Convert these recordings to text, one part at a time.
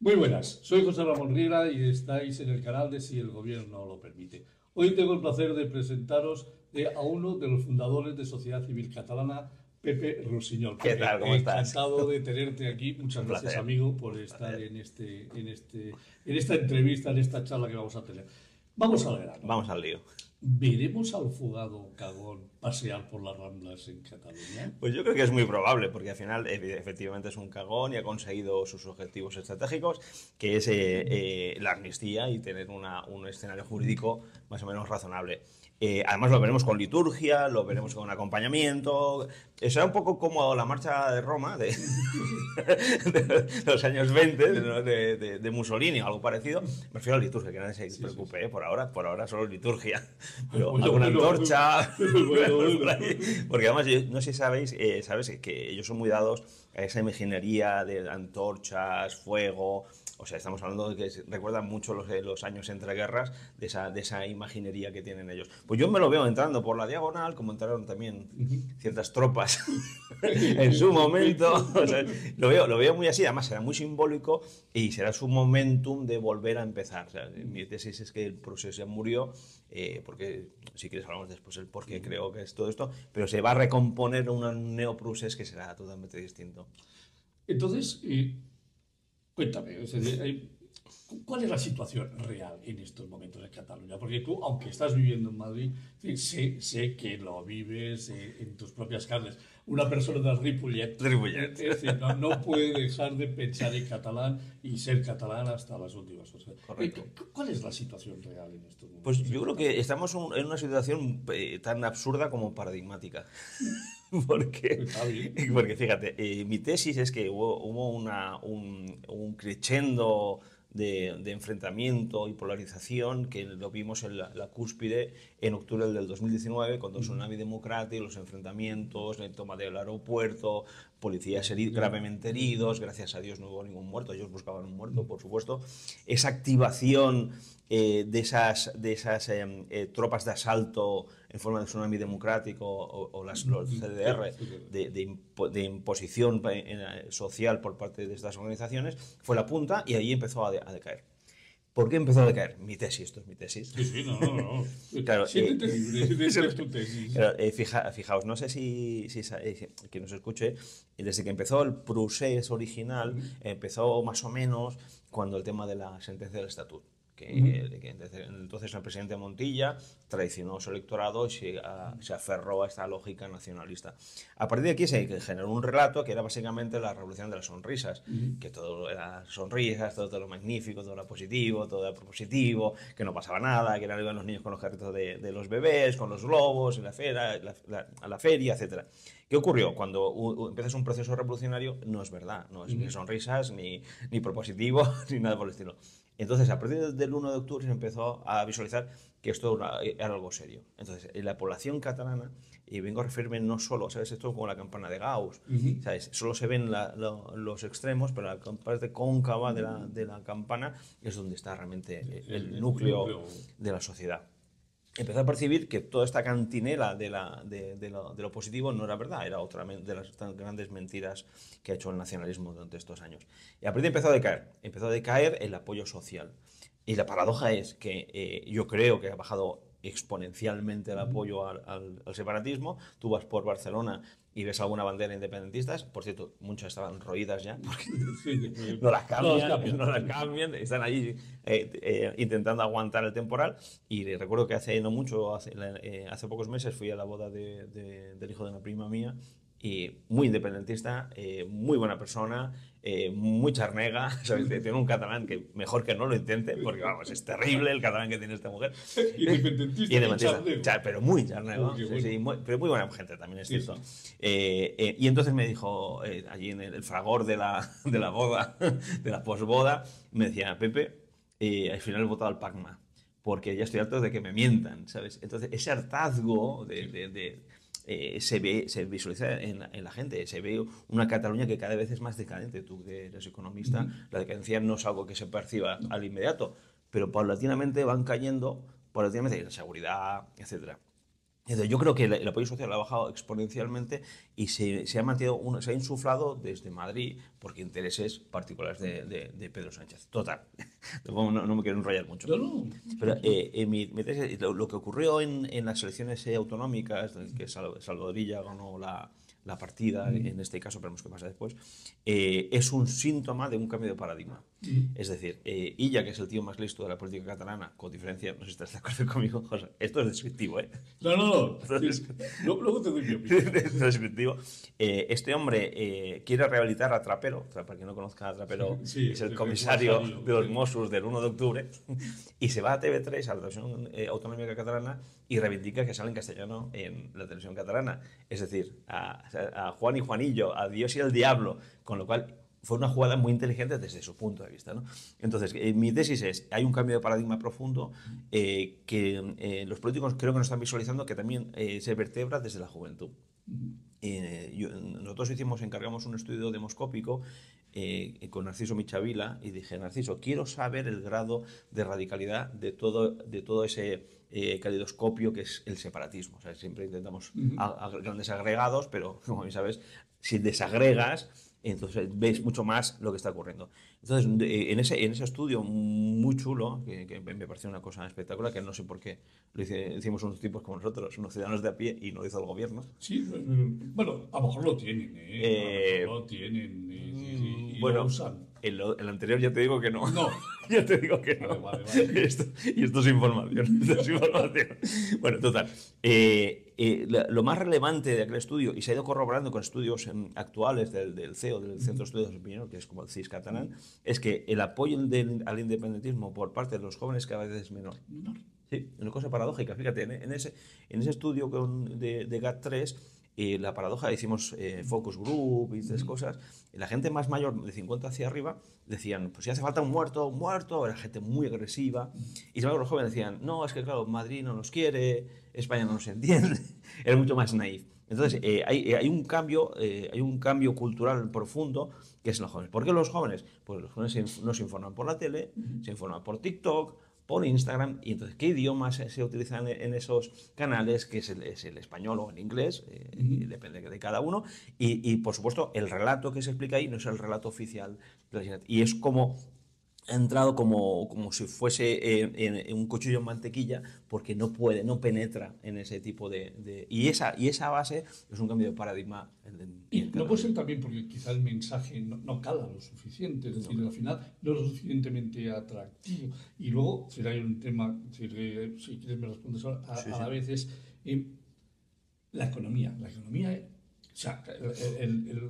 Muy buenas, soy José Ramón Riera y estáis en el canal de Si el Gobierno lo permite. Hoy tengo el placer de presentaros a uno de los fundadores de Sociedad Civil Catalana, Pepe Rossinyol. ¿Qué Pepe, tal? ¿Cómo estás? encantado de tenerte aquí. Muchas Un gracias, placer. amigo, por Un estar placer. en esta entrevista, en esta charla que vamos a tener. Vamos al grano. Vamos al lío. ¿Veremos al fugado cagón pasear por las Ramblas en Cataluña? Pues yo creo que es muy probable, porque al final efectivamente es un cagón y ha conseguido sus objetivos estratégicos, que es la amnistía y tener un escenario jurídico más o menos razonable. Además lo veremos con liturgia, lo veremos con acompañamiento. Será un poco como la marcha de Roma de, de los años 20 de Mussolini o algo parecido. Me refiero a liturgia, que nadie se preocupe, por ahora solo liturgia. Pero Bueno, alguna bueno, antorcha, bueno, por bueno. ahí. Porque además, no sé si sabéis, sabes que ellos son muy dados a esa imaginería de antorchas, fuego. O sea, estamos hablando de que recuerdan mucho los años entre guerras, de esa imaginería que tienen ellos. Pues yo me lo veo entrando por la diagonal, como entraron también ciertas tropas en su momento. O sea, lo veo muy así, además será muy simbólico y será su momentum de volver a empezar. O sea, mi tesis es que el proceso ya murió, porque si quieres hablamos después el por qué creo que es todo esto, pero se va a recomponer un neoprusés que será totalmente distinto. Entonces, cuéntame, es decir, ¿cuál es la situación real en estos momentos en Cataluña? Porque tú, aunque estás viviendo en Madrid, sé que lo vives en tus propias carnes. Una persona de Ripollet, Ripollet. es decir, no puede dejar de pensar en catalán y ser catalán hasta las últimas. O sea, Correcto. ¿cuál es la situación real en estos Pues momentos en yo creo que Cataluña? estamos en una situación tan absurda como paradigmática. Porque, Está bien. porque fíjate, mi tesis es que hubo un crescendo de enfrentamiento y polarización que lo vimos en la cúspide en octubre del 2019, cuando Tsunami Democrata y los enfrentamientos, la toma del aeropuerto, policías gravemente heridos, gracias a Dios no hubo ningún muerto, ellos buscaban un muerto, por supuesto. Esa activación de esas tropas de asalto en forma de tsunami democrático o los CDR de imposición social por parte de estas organizaciones fue la punta y ahí empezó a decaer. ¿Por qué empezó a decaer? Mi tesis, esto es mi tesis. Sí, sí, no. Claro, Siéntete libre de hacer tu tesis. claro, fijaos, no sé si que nos escuche, desde que empezó el procés original, empezó más o menos cuando el tema de la sentencia del estatuto. Entonces el presidente Montilla traicionó su electorado y se aferró a esta lógica nacionalista. A partir de aquí se generó un relato que era básicamente la revolución de las sonrisas, que todo era sonrisas, todo era magnífico, todo era positivo, todo era propositivo, que no pasaba nada, que iban los niños con los carritos de los bebés, con los globos, en a la feria, etc. ¿Qué ocurrió? Cuando empiezas un proceso revolucionario, no es verdad, no es ni sonrisas, ni propositivo, ni nada por el estilo. Entonces, a partir del 1 de octubre se empezó a visualizar que esto era algo serio. Entonces, en la población catalana, y vengo a referirme no solo, ¿sabes? Esto es como la campana de Gauss, ¿sabes? Solo se ven los extremos, pero la parte cóncava de la campana es donde está realmente el núcleo de la sociedad. Empezó a percibir que toda esta cantinela de lo positivo no era verdad, era otra de las tan grandes mentiras que ha hecho el nacionalismo durante estos años. Y a partir de empezó a decaer el apoyo social. Y la paradoja es que yo creo que ha bajado exponencialmente el apoyo al separatismo. Tú vas por Barcelona y ves alguna bandera independentista, por cierto, muchas estaban roídas ya, porque no las cambian, están allí intentando aguantar el temporal. Y recuerdo que hace no mucho, hace pocos meses fui a la boda del hijo de una prima mía, y muy independentista, muy buena persona, muy charnega, ¿sabes? Tiene un catalán que mejor que no lo intente, porque vamos, es terrible el catalán que tiene esta mujer. Independentista. Pero muy charnego, Sí, sí, bueno. pero muy buena gente también, es cierto. Sí. Y entonces me dijo, allí en el fragor de la boda, de la posboda, me decía, Pepe, al final he votado al PACMA, porque ya estoy harto de que me mientan, ¿sabes? Entonces, ese hartazgo se visualiza en la gente, se ve una Cataluña que cada vez es más decadente. Tú que eres economista, la decadencia no es algo que se perciba al inmediato, pero paulatinamente van cayendo, paulatinamente la seguridad, etcétera. Entonces, yo creo que el apoyo social ha bajado exponencialmente y se ha mantenido, se ha insuflado desde Madrid porque intereses particulares de Pedro Sánchez. Total, no me quiero enrollar mucho. No, no. Pero mi tesis, lo que ocurrió en las elecciones autonómicas, que Salvadorilla ganó la partida, en este caso, veremos qué pasa después, es un síntoma de un cambio de paradigma. Es decir, Illa, que es el tío más listo de la política catalana, con diferencia, no sé si estás de acuerdo conmigo, José, esto es descriptivo, ¿eh? No. Luego te doy mi opinión. Es descriptivo. Este hombre quiere rehabilitar a Trapero. Para quien no conozca a Trapero, Sí, es el comisario de los sí. Mossos del 1 de octubre, y se va a TV3, a la televisión autonómica catalana, y reivindica que sale en castellano en la televisión catalana. Es decir, a Juan y Juanillo, a Dios y al diablo, con lo cual fue una jugada muy inteligente desde su punto de vista, ¿no? Entonces, mi tesis es, hay un cambio de paradigma profundo que los políticos creo que nos están visualizando que también se vertebra desde la juventud. Nosotros encargamos un estudio demoscópico con Narciso Michavila y dije, Narciso, quiero saber el grado de radicalidad de todo ese calidoscopio que es el separatismo. O sea, siempre intentamos a grandes agregados, pero como bien sabes, si desagregas, entonces ves mucho más lo que está ocurriendo. Entonces, en ese estudio muy chulo, que me pareció una cosa espectacular, que no sé por qué hicimos unos tipos como nosotros, unos ciudadanos de a pie, y no lo hizo el gobierno. Sí, bueno, a lo mejor lo tienen, ¿eh? A lo mejor lo tienen y bueno, lo usan. El anterior ya te digo que no. No. Ya te digo que no. Vale. Esto es información. Bueno, total. Lo más relevante de aquel estudio, y se ha ido corroborando con estudios actuales del CEO, del Centro de Estudios de Opinión, que es como el CIS catalán, es que el apoyo al independentismo por parte de los jóvenes cada vez es menor. Sí, una cosa paradójica. Fíjate, en ese estudio de GAT3, la paradoja, hicimos focus group y estas cosas, y la gente más mayor, de 50 hacia arriba, decían, pues si hace falta un muerto, era gente muy agresiva, y luego los jóvenes decían, no, es que claro, Madrid no nos quiere, España no nos entiende, era mucho más naif. Entonces, hay un cambio cultural profundo que es en los jóvenes. ¿Por qué los jóvenes? Pues los jóvenes no se informan por la tele, se informan por TikTok, por Instagram, y entonces, ¿qué idiomas se utilizan en esos canales? Que es el español o el inglés, depende de cada uno, y por supuesto, el relato que se explica ahí no es el relato oficial de la Generalitat. Y es como ha entrado como si fuese en un cuchillo en mantequilla, porque no penetra en ese tipo y esa base es un cambio de paradigma. Y no puede ser también porque quizá el mensaje no cala lo suficiente, es decir, al final no es lo suficientemente atractivo. Y luego, si hay un tema, si quieres me respondes ahora, a la vez es la economía. La economía, o sea,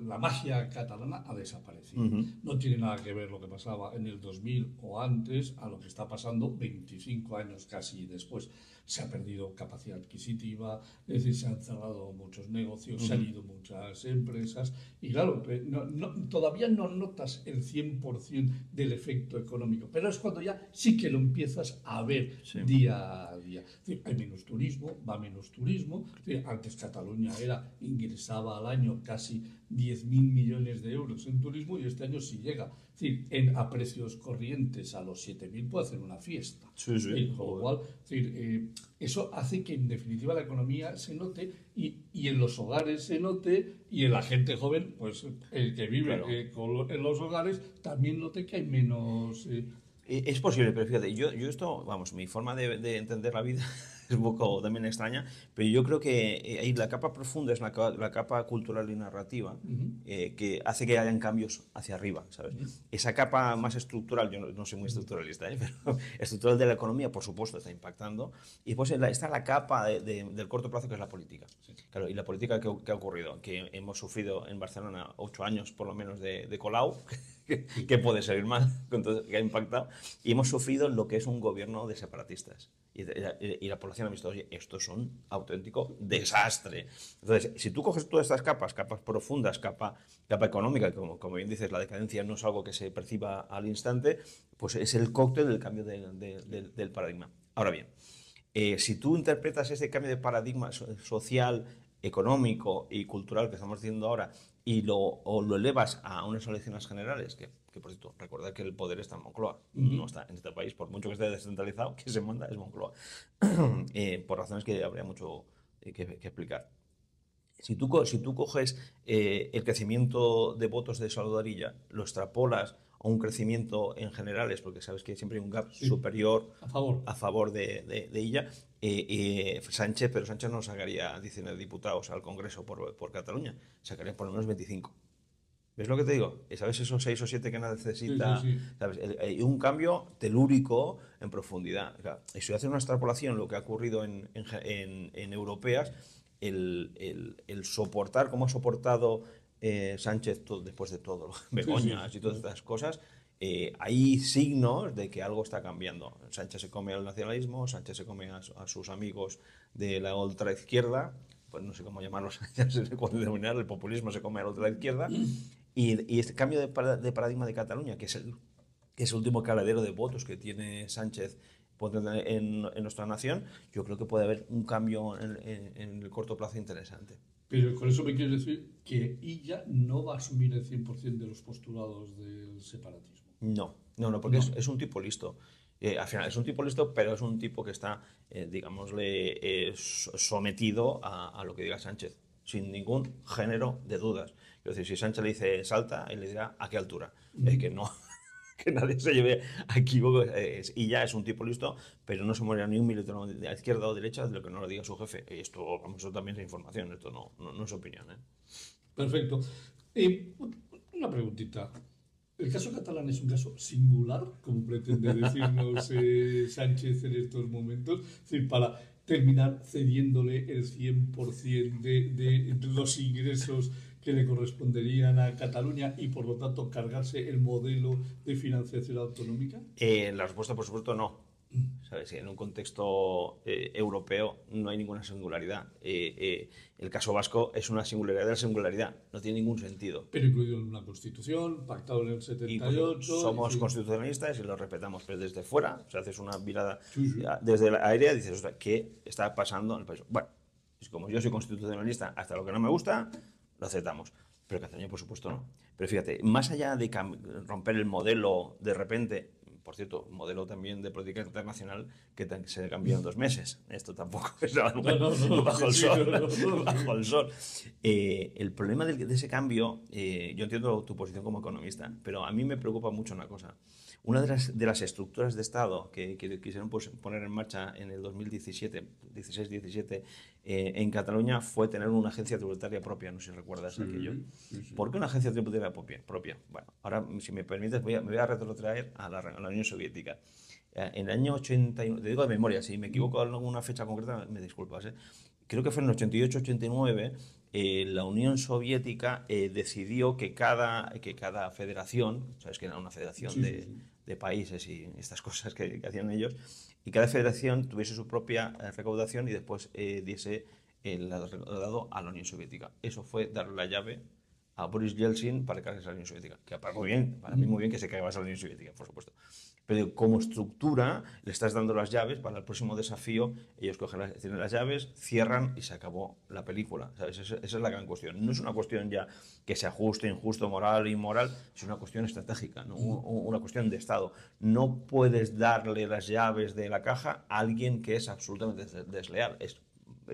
la magia catalana ha desaparecido. No tiene nada que ver lo que pasaba en el 2000 o antes a lo que está pasando 25 años casi después. Se ha perdido capacidad adquisitiva, es decir, se han cerrado muchos negocios, se han ido muchas empresas y claro, todavía no notas el 100% del efecto económico, pero es cuando ya sí que lo empiezas a ver día a día. Es decir, hay menos turismo, va menos turismo. Es decir, antes Cataluña ingresaba al año casi 10.000 millones de euros en turismo y este año sí llega. Es decir, a precios corrientes a los 7.000 puede hacer una fiesta. Con lo cual, eso hace que en definitiva la economía se note y en los hogares se note y en la gente joven, pues el que vive en los hogares también note que hay menos... Es posible, pero fíjate, yo esto, vamos, mi forma de entender la vida es un poco también extraña, pero yo creo que ahí la capa profunda es la capa cultural y narrativa que hace que hayan cambios hacia arriba, ¿sabes? Esa capa más estructural, yo no soy muy estructuralista, pero estructural de la economía, por supuesto, está impactando, y pues está la capa del corto plazo, que es la política. Claro, y la política que ha ocurrido, que hemos sufrido en Barcelona 8 años por lo menos de Colau, que puede salir mal, que ha impactado, y hemos sufrido lo que es un gobierno de separatistas. Y la población ha visto, oye, esto es un auténtico desastre. Entonces, si tú coges todas estas capas profundas, capa económica, como bien dices, la decadencia no es algo que se perciba al instante, pues es el cóctel del cambio del paradigma. Ahora bien, si tú interpretas ese cambio de paradigma social, económico y cultural que estamos diciendo ahora y lo elevas a unas elecciones generales, que por cierto, recordad que el poder está en Moncloa, no está en este país, por mucho que esté descentralizado, que se manda es Moncloa, por razones que habría mucho que explicar. Si tú coges el crecimiento de votos de Salvador Illa, lo extrapolas a un crecimiento en generales, porque sabes que siempre hay un gap superior a favor de Illa, Pedro Sánchez no sacaría 19 diputados al Congreso por Cataluña, sacaría por lo menos 25. ¿Ves lo que te digo? ¿Sabes esos 6 o 7 que necesita? ¿Sabes? Un cambio telúrico en profundidad. O sea, si haces una extrapolación, lo que ha ocurrido en europeas, el soportar, como ha soportado Sánchez después de todo, Begoñas y todas estas cosas, hay signos de que algo está cambiando. Sánchez se come al nacionalismo, Sánchez se come a sus amigos de la ultraizquierda, pues no sé cómo llamarlos, ya no sé cómo denominar, el populismo se come a la ultraizquierda, y este cambio de paradigma de Cataluña, que es el último caladero de votos que tiene Sánchez en nuestra nación, yo creo que puede haber un cambio en el corto plazo interesante. Pero con eso me quieres decir que Illa no va a asumir el 100% de los postulados del separatismo. No, porque es un tipo listo. Al final es un tipo listo, pero es un tipo que está, digámosle, sometido a lo que diga Sánchez, sin ningún género de dudas. Es decir, si Sánchez le dice salta, él le dirá a qué altura. Es que no, que nadie se lleve a equivoco. Illa es un tipo listo, pero no se muere ni un milímetro de la izquierda o derecha de lo que no lo diga su jefe. Esto también es información, esto no es opinión. Perfecto. Una preguntita. ¿El caso catalán es un caso singular, como pretende decirnos Sánchez en estos momentos? Es decir, para terminar cediéndole el 100% de los ingresos que le corresponderían a Cataluña y, por lo tanto, cargarse el modelo de financiación autonómica? La respuesta, por supuesto, no. ¿Sabes? En un contexto europeo no hay ninguna singularidad. El caso vasco es una singularidad de la singularidad. No tiene ningún sentido. Pero incluido en una constitución, pactado en el 78... Somos constitucionalistas y lo respetamos, pero desde fuera, o sea, haces una mirada desde la aérea y dices, ostras, ¿qué está pasando en el país? Bueno, como yo soy constitucionalista, hasta lo que no me gusta, lo aceptamos. Pero Cataluña, por supuesto, no. Pero fíjate, más allá de romper el modelo de repente... Por cierto, modelo también de política internacional que se cambió en 2 meses. Esto tampoco es algo bajo el sol. Bajo el sol. El problema de ese cambio, yo entiendo tu posición como economista, pero a mí me preocupa mucho una cosa. Una de las estructuras de Estado que quisieron poner en marcha en el 2016-17 en Cataluña fue tener una agencia tributaria propia, no sé si recuerdas aquello. ¿Por qué una agencia tributaria propia? Bueno, ahora, si me permites, me voy a retrotraer a la Unión Soviética. En el año 81, te digo de memoria, si me equivoco en alguna fecha concreta, me disculpas, creo que fue en el 88-89, la Unión Soviética decidió que cada federación, sabes que era una federación de países y estas cosas que hacían ellos, y cada federación tuviese su propia recaudación y después diese el recaudado a la Unión Soviética. Eso fue darle la llave a Boris Yeltsin para cargarse a la Unión Soviética. Que para mí muy bien que se cargase a la Unión Soviética, por supuesto. Pero como estructura le estás dando las llaves para el próximo desafío. Ellos tienen las llaves, cierran y se acabó la película. ¿Sabes? Esa es la gran cuestión. No es una cuestión ya que sea justo, injusto, moral, inmoral. Es una cuestión estratégica, ¿no? Una cuestión de Estado. No puedes darle las llaves de la caja a alguien que es absolutamente desleal. Es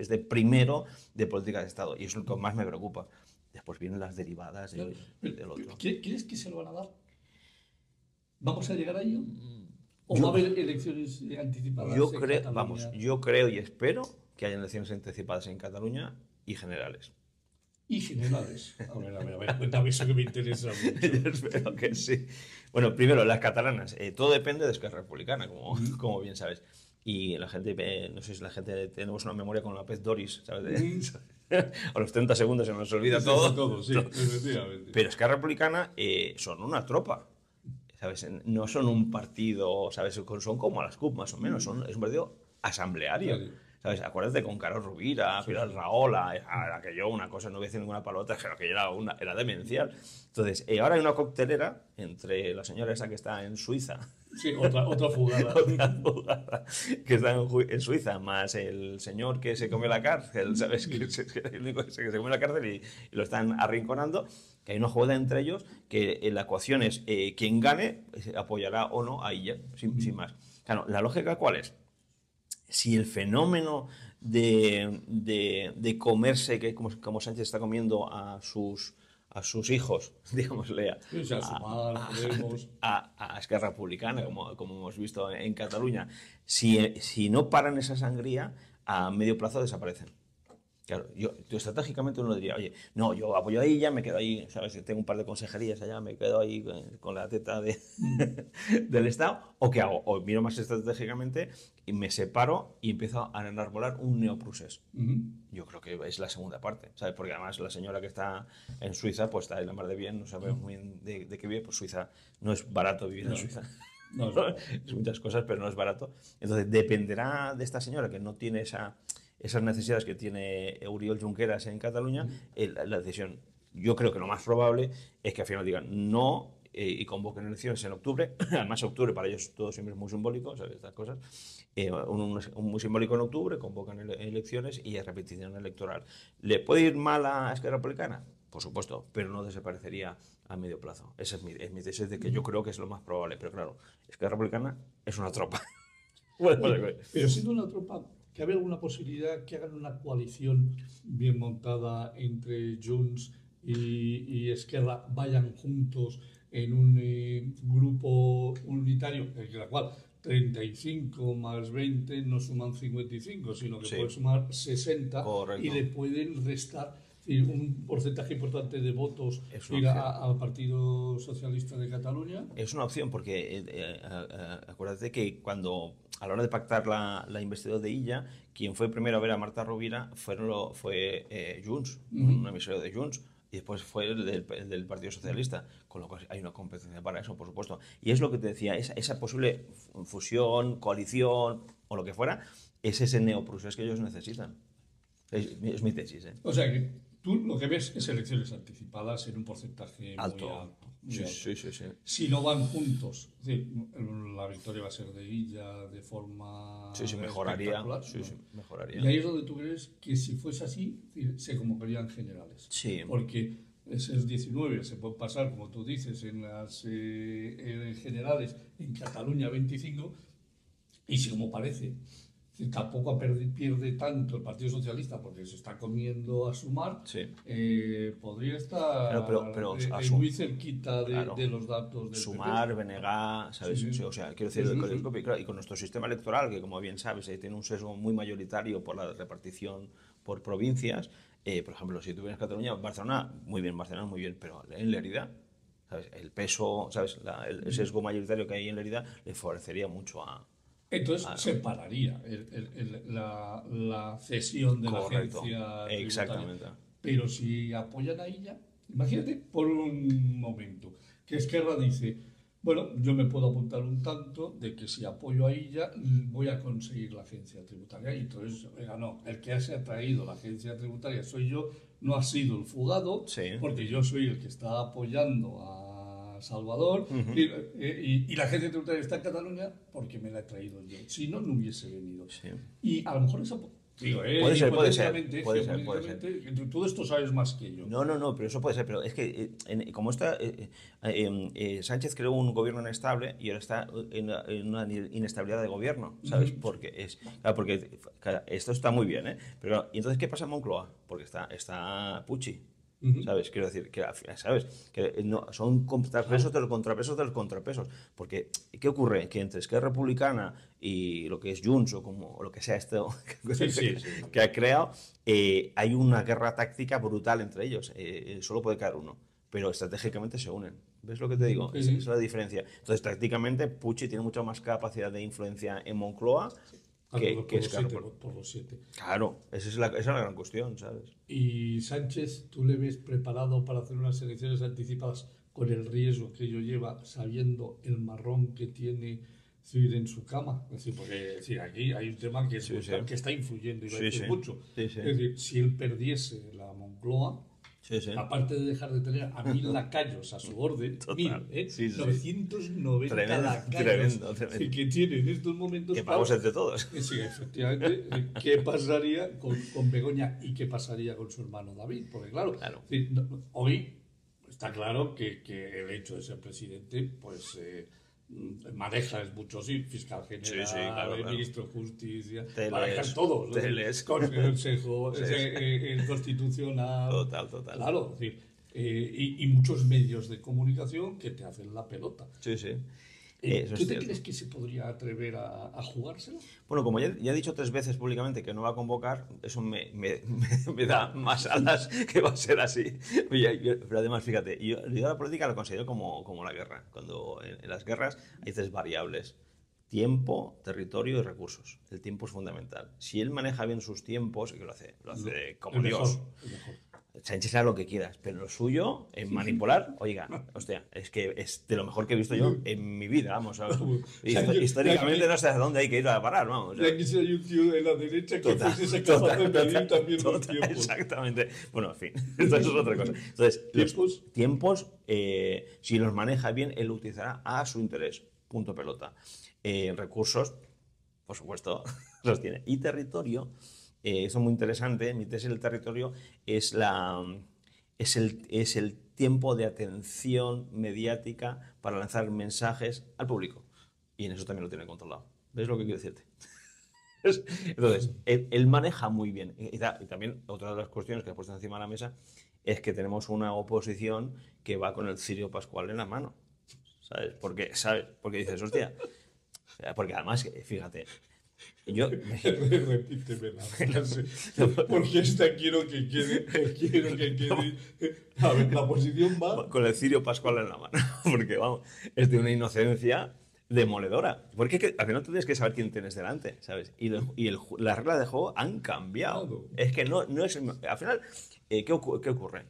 de primero de política de Estado. Y eso es lo que más me preocupa. Después vienen las derivadas del otro. ¿Crees que se lo van a dar? ¿Vamos a llegar a ello? ¿O va a haber elecciones anticipadas en Cataluña? Yo creo y espero que haya elecciones anticipadas en Cataluña y generales. Y generales. A ver, cuéntame eso que me interesa mucho. Yo espero que sí. Bueno, primero, las catalanas. Todo depende de Esquerra Republicana, como bien sabes. Y la gente, no sé si la gente tenemos una memoria con la pez Doris, ¿sabes? A los 30 segundos se nos olvida todo. Sí, efectivamente. Pero Esquerra Republicana son una tropa, ¿sabes? No son un partido, ¿sabes? Son como las CUP, más o menos. Es un partido asambleario. Claro. ¿Sabes? Acuérdate con Carlos Rovira, Pilar Rahola, aquello, una cosa, no voy a decir ninguna palabra, pero que era demencial. Entonces, ahora hay una coctelera entre la señora esa que está en Suiza. Sí, otra fugada. Otra fugada que está en Suiza, más el señor que se come la cárcel, ¿sabes? Que el único que se come la cárcel y lo están arrinconando. Que hay una jugada entre ellos que la ecuación es quien gane apoyará o no a ella, sin más. Claro, ¿la lógica cuál es? si el fenómeno de comerse, que como Sánchez está comiendo a sus hijos, digámosle, O sea, Sumar, Podemos. a Esquerra Republicana, como hemos visto en Cataluña, si no paran esa sangría, a medio plazo desaparecen. Claro, yo estratégicamente uno diría, oye, no, yo apoyo ahí, ya me quedo ahí, ¿sabes? Tengo un par de consejerías allá, me quedo ahí con la teta del Estado, ¿o qué hago? O miro más estratégicamente y me separo y empiezo a enarbolar un neoprusés. Yo creo que es la segunda parte, ¿sabes? Porque además la señora que está en Suiza, pues está en la mar de bien, no sabe muy bien de qué vive, pues Suiza no es barato vivir en Suiza. No, Es muchas cosas, pero no es barato. Entonces dependerá de esta señora que no tiene esas necesidades que tiene Oriol Junqueras en Cataluña, la decisión. Yo creo que lo más probable es que al final digan no y convoquen elecciones en octubre. Además, octubre para ellos todo siempre es muy simbólico, ¿sabes? Estas cosas. Muy simbólico en octubre, convocan elecciones y es repetición electoral. ¿Le puede ir mal a Esquerra Republicana? Por supuesto, pero no desaparecería a medio plazo. Esa es mi tesis de que yo creo que es lo más probable. Pero claro, Esquerra Republicana es una tropa. Pero siendo una tropa, ¿cabe alguna posibilidad que hagan una coalición bien montada entre Junts y Esquerra, vayan juntos en un grupo unitario, en la cual 35 más 20 no suman 55, sino que Sí. pueden sumar 60 Correcto. y le pueden restar un porcentaje importante de votos al Partido Socialista de Cataluña? Es una opción porque acuérdate que cuando a la hora de pactar la investidura de Illa, quien fue primero a ver a Marta Rovira fue Junts, un emisario de Junts, y después fue el del Partido Socialista, con lo cual hay una competencia para eso, por supuesto. Y es lo que te decía, esa posible fusión, coalición o lo que fuera, es ese neoprusés que ellos necesitan. Es mi tesis. O sea que tú lo que ves es elecciones anticipadas en un porcentaje Alto. muy alto. Sí, sí, sí. Si no van juntos, es decir, la victoria va a ser de Illa de forma mejoraría. espectacular, Sí, ¿no? sí, mejoraría. Y ahí es donde tú crees que si fuese así, se convocarían generales. Sí. Porque esos 19 se pueden pasar, como tú dices, en las generales, en Cataluña 25, y si como parece, tampoco pierde tanto el Partido Socialista porque se está comiendo a Sumar, Sí. podría estar pero muy cerquita claro, de los datos del Sumar, PP. BNG, ¿sabes? Sí, sí. O sea, quiero decir, y con nuestro sistema electoral, que como bien sabes, tiene un sesgo muy mayoritario por la repartición por provincias. Por ejemplo, si tú vienes a Cataluña, Barcelona, muy bien, pero en Lerida, ¿sabes? El peso, ¿sabes? El sesgo mayoritario que hay en Lerida le favorecería mucho a... Entonces separaría la cesión de Correcto. la agencia Exactamente. tributaria. Pero si apoyan a ella, imagínate por un momento que Esquerra dice, bueno, yo me puedo apuntar un tanto de que si apoyo a ella voy a conseguir la agencia tributaria. Y entonces, oiga, no, el que se ha traído la agencia tributaria soy yo, no ha sido el fugado, Sí. porque yo soy el que está apoyando a Salvador y la agencia tributaria está en Cataluña porque me la he traído yo. Si no, no hubiese venido. Sí. Y a lo mejor esa... Digo, puede ser. Tú de esto sabes más que yo. No, pero eso puede ser. Pero es que, como está, Sánchez creó un gobierno inestable y ahora está en una inestabilidad de gobierno, ¿sabes? Porque claro, esto está muy bien, ¿eh? Pero, ¿y entonces qué pasa en Moncloa? Porque está Pucci. ¿Sabes? Quiero decir, que ¿sabes? Que no, son contrapesos de los contrapesos de los contrapesos. Porque, ¿qué ocurre? Que entre Esquerra Republicana y lo que es Junts o lo que sea esto que ha creado, hay una guerra táctica brutal entre ellos. Solo puede quedar uno. Pero estratégicamente se unen. ¿Ves lo que te digo? Esa es la diferencia. Entonces, tácticamente, Pucci tiene mucha más capacidad de influencia en Moncloa que Esquerra. Por los 7. Claro, esa es la gran cuestión, ¿sabes? Y Sánchez, ¿tú le ves preparado para hacer unas elecciones anticipadas con el riesgo que ello lleva, sabiendo el marrón que tiene en su cama? Es decir, porque aquí hay un tema que está influyendo y va a decir mucho. Es decir, si él perdiese la Moncloa, aparte de dejar de tener a 1000 lacayos a su orden, 990 lacayos que tiene en estos momentos. Que pagamos entre todos. Sí, efectivamente. ¿Qué pasaría con Begoña y qué pasaría con su hermano David? Porque claro. Hoy está claro que el hecho de ser presidente, pues manejas mucho, sí, fiscal Sí, sí, general, claro, claro. ministro de justicia, Te manejan lees, todos, ¿no? te lees. Consejo Sí, el constitucional, total, total. claro, es decir, y muchos medios de comunicación que te hacen la pelota. Sí, sí. Eso ¿Tú es te cierto. crees que se podría atrever a jugársela? Bueno, como ya he dicho 3 veces públicamente que no va a convocar, eso me da más alas que va a ser así. Pero además, fíjate, yo la política la considero como la guerra. Cuando en las guerras hay 3 variables: tiempo, territorio y recursos. El tiempo es fundamental. Si él maneja bien sus tiempos, y que lo hace como El Dios. mejor, el mejor. Sánchez hará lo que quieras, pero lo suyo en manipular, oiga, hostia, es que es de lo mejor que he visto yo en mi vida, vamos. O sea, Históricamente no sé hasta dónde hay que ir a parar, vamos. Ya quisiera yo un tío en la derecha que Total, fuese capaz de total, medir también los total, tiempos. exactamente. Bueno, en fin, esto es otra cosa. Entonces, los tiempos, si los maneja bien, él lo utilizará a su interés. Punto pelota. Recursos, por supuesto, los tiene. Y territorio, eso es muy interesante. Mi tesis del territorio es el tiempo de atención mediática para lanzar mensajes al público. Y en eso también lo tiene controlado. ¿Ves lo que quiero decirte? Entonces, él maneja muy bien. Y también otra de las cuestiones que ha puesto encima de la mesa es que tenemos una oposición que va con el cirio pascual en la mano. ¿Sabes? Porque dices, hostia. Porque además, fíjate, yo... Repíteme la frase. Porque esta quiero que quede. A ver, la posición va. Con el cirio pascual en la mano. Porque, vamos, es de una inocencia demoledora. Porque al final tú tienes que saber quién tienes delante, ¿sabes? Y las reglas de juego han cambiado. Claro. Es que no es... Al final, ¿qué ocurre?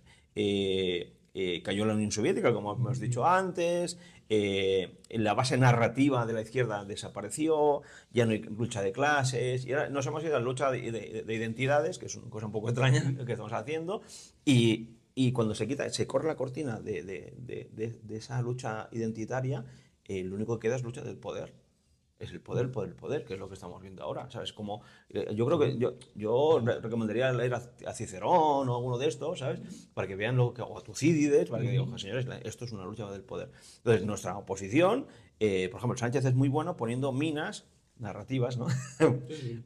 Cayó la Unión Soviética, como hemos dicho antes, la base narrativa de la izquierda desapareció, ya no hay lucha de clases, y ahora nos hemos ido a la lucha de identidades, que es una cosa un poco extraña que estamos haciendo, y cuando se corre la cortina de esa lucha identitaria, lo único que queda es lucha del poder. Es el poder por el poder, que es lo que estamos viendo ahora, ¿sabes? Como, yo creo que yo recomendaría leer a Cicerón o alguno de estos, ¿sabes? Para que vean o a Tucídides, para que digan, señores, esto es una lucha del poder. Entonces, nuestra oposición, por ejemplo, Sánchez es muy bueno poniendo minas narrativas, ¿no?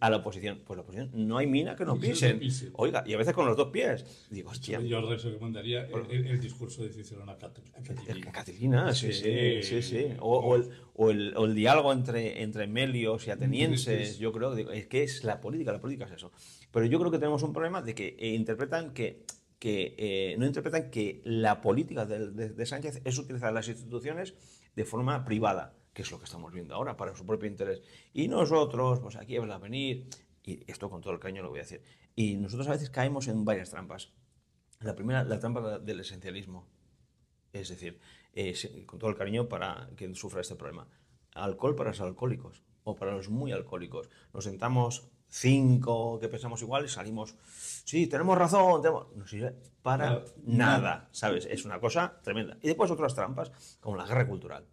A la oposición. Pues la oposición no hay mina que no pisen. Oiga, y a veces con los 2 pies. Digo, hostia. Yo les recomendaría el discurso de Cicerón a Catilina. A Catilina, sí. O el diálogo entre melios y atenienses, yo creo que es la política es eso. Pero yo creo que tenemos un problema de que interpretan no interpretan que la política de Sánchez es utilizar las instituciones de forma privada, que es lo que estamos viendo ahora, para su propio interés. Y nosotros, pues aquí vamos a venir, y esto con todo el cariño lo voy a decir, y nosotros a veces caemos en varias trampas. La primera, la trampa del esencialismo. Es decir, con todo el cariño para quien sufra este problema. Alcohol para los alcohólicos o para los muy alcohólicos. Nos sentamos 5 que pensamos igual y salimos, sí, tenemos razón, no sirve para nada, ¿sabes? Es una cosa tremenda. Y después otras trampas, como la guerra cultural.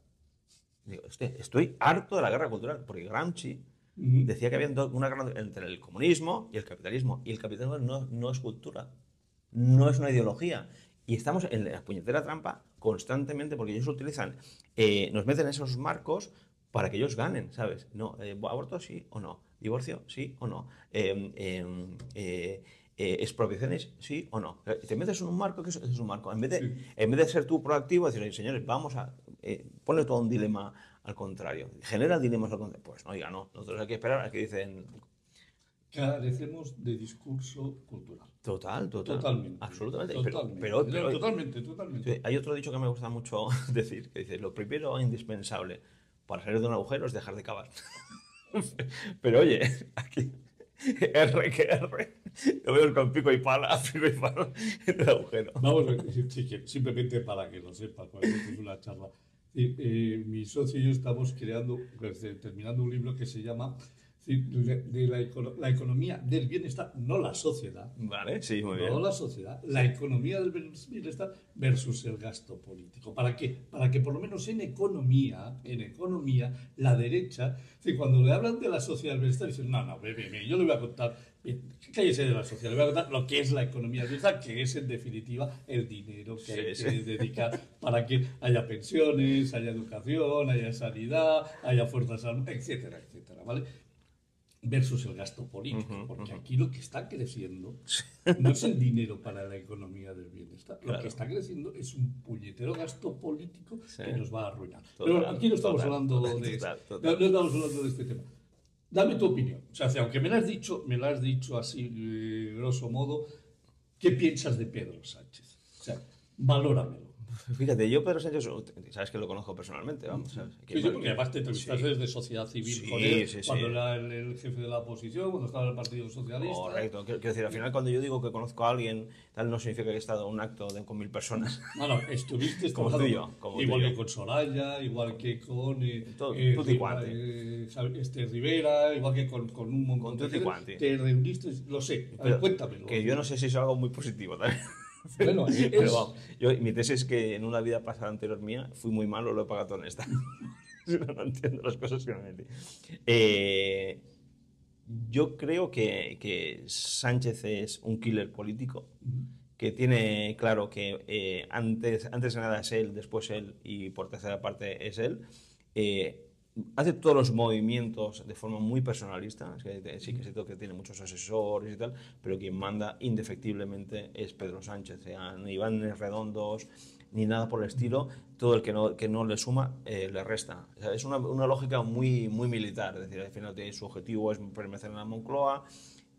Digo, estoy harto de la guerra cultural, porque Gramsci decía que había una guerra entre el comunismo y el capitalismo. Y el capitalismo no es cultura, no es una ideología. Y estamos en la puñetera trampa constantemente porque ellos utilizan, nos meten en esos marcos para que ellos ganen, ¿sabes? No, aborto sí o no, divorcio sí o no, expropiaciones sí o no. Te metes en un marco que es un marco. En vez de ser tú proactivo, decir, señores, vamos a ponle todo un dilema al contrario. Genera dilemas al contrario. Pues no, oiga, no. Nosotros hay que esperar a que dicen. Carecemos de discurso cultural. Totalmente. Absolutamente. Totalmente. Hay otro dicho que me gusta mucho decir, que dice, lo primero e indispensable para salir de un agujero es dejar de cavar. Pero oye, aquí, R. Lo veo con pico y pala en el agujero. Vamos a ver, simplemente para que lo sepas, porque es una charla. Mi socio y yo estamos terminando un libro que se llama la economía del bienestar, no la sociedad. Vale, sí, muy bien. No la sociedad, la economía del bienestar versus el gasto político. ¿Para qué? Para que por lo menos en economía, la derecha, cuando le hablan de la sociedad del bienestar, dicen, no, bebé, yo le voy a contar, cállese de la sociedad, le voy a contar lo que es la economía del bienestar, que es en definitiva el dinero que hay que dedicar para que haya pensiones, haya educación, haya sanidad, haya fuerzas armadas, etcétera, etcétera, ¿vale? Versus el gasto político, porque aquí lo que está creciendo no es el dinero para la economía del bienestar, lo que está creciendo es un puñetero gasto político que nos va a arruinar. Pero aquí no estamos hablando de eso, no estamos hablando de este tema. Dame tu opinión, o sea, aunque me la has dicho así, grosso modo, ¿qué piensas de Pedro Sánchez? O sea, valóramelo. Fíjate, yo Pedro Sánchez, sabes que lo conozco personalmente, vamos. ¿Sabes? Sí, porque además te entrevistaste desde Sociedad Civil con él, cuando era el jefe de la oposición, cuando estaba en el Partido Socialista. Correcto, quiero decir, al final cuando yo digo que conozco a alguien, tal no significa que he estado en un acto con 1000 personas. No, estuviste como tú y yo. Igual que con Soraya, igual que con Rivera, igual que con un montón de gente. Te reuniste, lo sé, cuéntamelo. Que yo no sé si es algo muy positivo también. Bueno, pero mi tesis es que en una vida pasada anterior mía fui muy malo, lo he pagado todo en esta. No entiendo las cosas que me metí. Yo creo que Sánchez es un killer político, que tiene claro que antes de nada es él, después él y por tercera parte es él. Hace todos los movimientos de forma muy personalista, es que sí que es cierto que tiene muchos asesores y tal, pero quien manda indefectiblemente es Pedro Sánchez, ni Iván Redondos, ni nada por el estilo, todo el que no le suma, le resta. O sea, es una lógica muy militar, es decir, al final su objetivo es permanecer en la Moncloa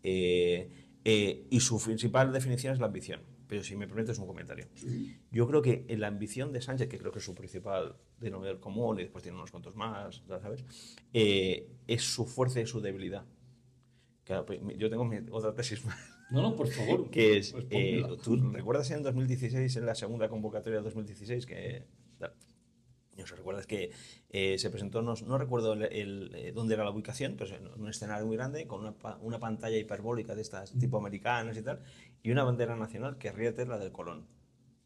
y su principal definición es la ambición. Pero si me permites un comentario. Yo creo que la ambición de Sánchez, que creo que es su principal denominador común, y después tiene unos cuantos más, ¿sabes? Es su fuerza y su debilidad. Claro, yo tengo otra tesis más. No, por favor. Que es, ¿tú recuerdas en 2016, en la segunda convocatoria de 2016, que... ¿No recuerdas que se presentó, no recuerdo dónde era la ubicación, pero en un escenario muy grande, con una pantalla hiperbólica de estas tipo americanas y tal, y una bandera nacional que ríete la del Colón,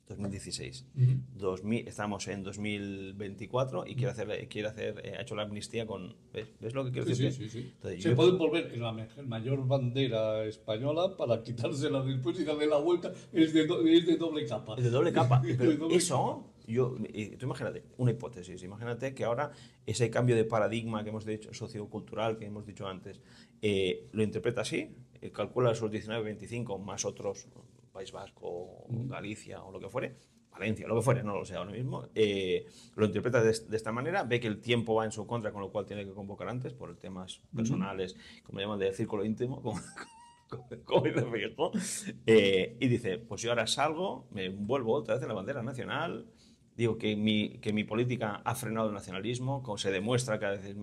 2016. 2000, estamos en 2024 y ha hecho la amnistía con... ¿Ves lo que quiero decir? Sí. Entonces, se puede volver en la mayor bandera española para quitársela después y darle la vuelta, es de doble capa. Es de doble capa, pero eso... tú imagínate, una hipótesis, imagínate que ahora ese cambio de paradigma que hemos dicho, sociocultural que hemos dicho antes, lo interpreta así, calcula sus 19-25 más otros, País Vasco, Galicia o lo que fuere, Valencia, lo que fuere, no lo sé ahora mismo, lo interpreta de esta manera, ve que el tiempo va en su contra, con lo cual tiene que convocar antes por temas personales, como llaman del círculo íntimo, como dice Feijóo, y dice, pues yo ahora salgo, me vuelvo otra vez en la bandera nacional. Digo que mi política ha frenado el nacionalismo, como se demuestra cada vez